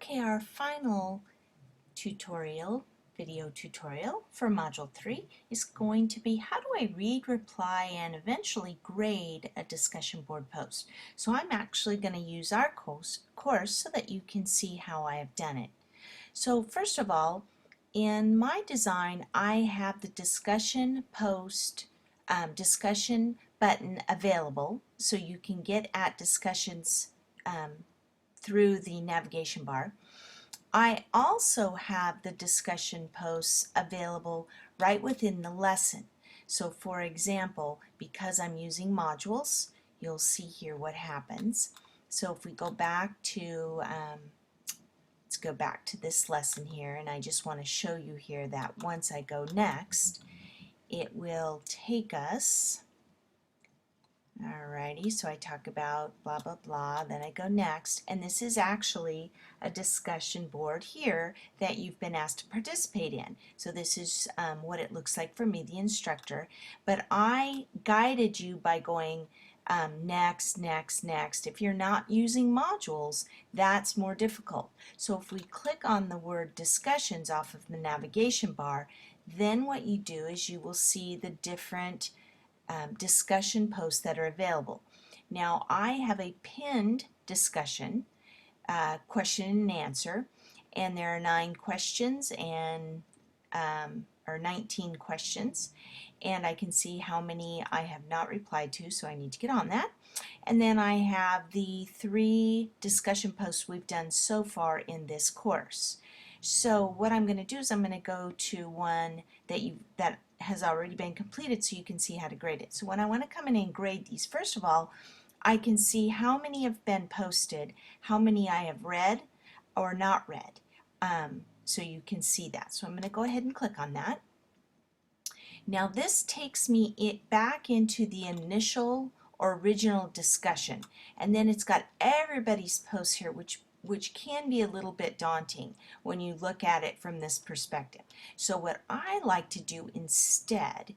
Okay, our final video tutorial for Module 3 is going to be how do I read, reply, and eventually grade a discussion board post. So I'm actually going to use our course so that you can see how I have done it. So first of all, in my design, I have the discussion button available so you can get at discussions through the navigation bar. I also have the discussion posts available right within the lesson. So for example, because I'm using modules, you'll see here what happens. So if we go back to, let's go back to this lesson here, and I just want to show you here that once I go next, it will take us. Alrighty, so I talk about blah blah blah, then I go next, and this is actually a discussion board here that you've been asked to participate in. So this is what it looks like for me, the instructor, but I guided you by going next, next, next. If you're not using modules, that's more difficult. So if we click on the word discussions off of the navigation bar, then what you do is you will see the different discussion posts that are available. Now I have a pinned discussion, question and answer, and there are 9 questions and or 19 questions, and I can see how many I have not replied to, so I need to get on that. And then I have the 3 discussion posts we've done so far in this course. So what I'm going to do is I'm going to go to one that has already been completed so you can see how to grade it. So when I want to come in and grade these, first of all, I can see how many have been posted, how many I have read or not read. So you can see that. So I'm going to go ahead and click on that. Now this takes me back into the initial or original discussion, and then it's got everybody's posts here, which can be a little bit daunting when you look at it from this perspective. So what I like to do instead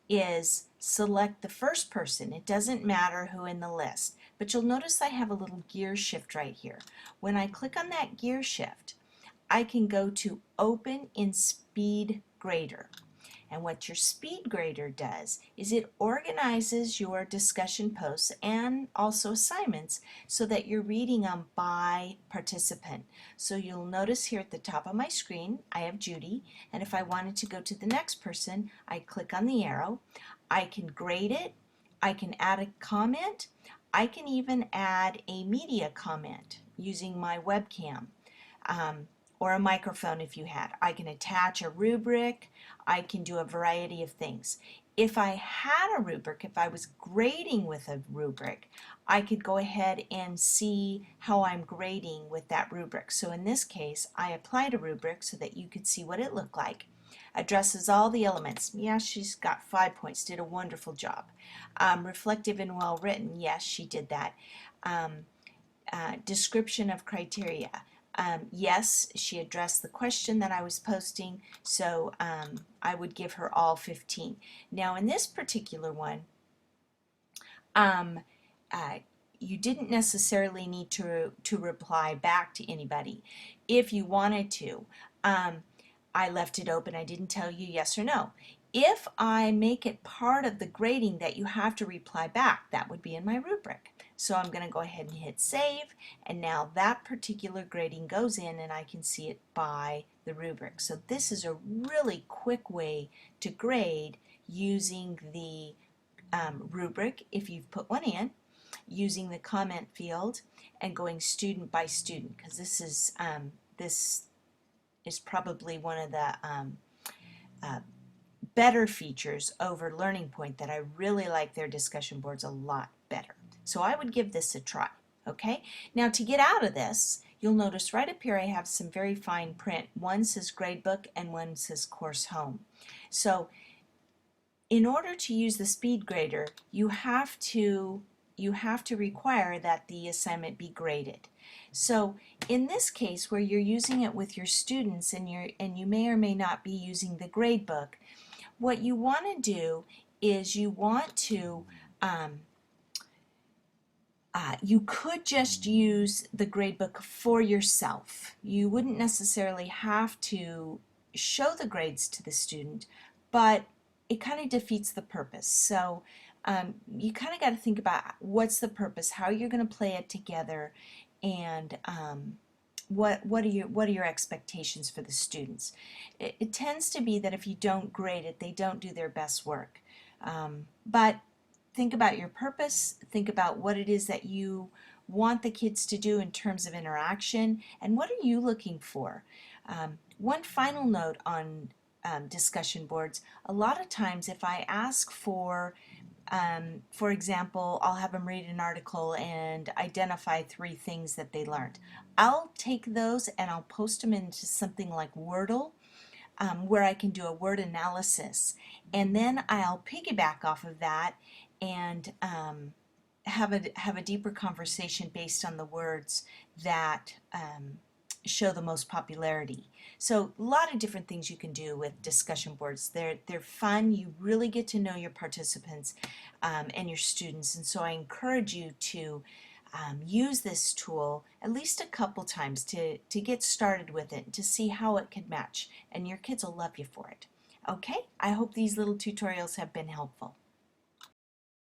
is select the first person. It doesn't matter who in the list, but you'll notice I have a little gear shift right here. When I click on that gear shift, I can go to Open in SpeedGrader. And what your SpeedGrader does is it organizes your discussion posts and also assignments so that you're reading them by participant. So you'll notice here at the top of my screen I have Judy, and if I wanted to go to the next person, I click on the arrow. I can grade it, I can add a comment, I can even add a media comment using my webcam. Or a microphone if you had. I can attach a rubric. I can do a variety of things. If I had a rubric, if I was grading with a rubric, I could go ahead and see how I'm grading with that rubric. So in this case, I applied a rubric so that you could see what it looked like. Addresses all the elements. Yeah, she's got 5 points, did a wonderful job. Reflective and well written. Yes, she did that. Description of criteria. Yes, she addressed the question that I was posting, so I would give her all 15. Now in this particular one, you didn't necessarily need to reply back to anybody. If you wanted to, I left it open. I didn't tell you yes or no. If I make it part of the grading that you have to reply back, that would be in my rubric. So I'm going to go ahead and hit save, and now that particular grading goes in and I can see it by the rubric. So this is a really quick way to grade using the rubric if you've put one in, using the comment field, and going student by student, because this is probably one of the better features over Learning Point that I really like their discussion boards a lot better. So I would give this a try. Okay, now to get out of this, you'll notice right up here I have some very fine print. One says gradebook and one says course home. So in order to use the SpeedGrader, you have to require that the assignment be graded. So in this case where you're using it with your students and you may or may not be using the gradebook, what you want to do is you want to You could just use the gradebook for yourself. You wouldn't necessarily have to show the grades to the student, but it kind of defeats the purpose. So you kind of got to think about what's the purpose, how you're going to play it together, and what are your expectations for the students. It tends to be that if you don't grade it, they don't do their best work. But think about your purpose, think about what it is that you want the kids to do in terms of interaction, and what are you looking for. One final note on discussion boards: a lot of times if I ask for example, I'll have them read an article and identify 3 things that they learned. I'll take those and I'll post them into something like Wordle, where I can do a word analysis, and then I'll piggyback off of that and have a deeper conversation based on the words that show the most popularity. So a lot of different things you can do with discussion boards. They're fun. You really get to know your participants and your students, and so I encourage you to use this tool at least a couple times to get started with it, to see how it can match, and your kids will love you for it. Okay, I hope these little tutorials have been helpful.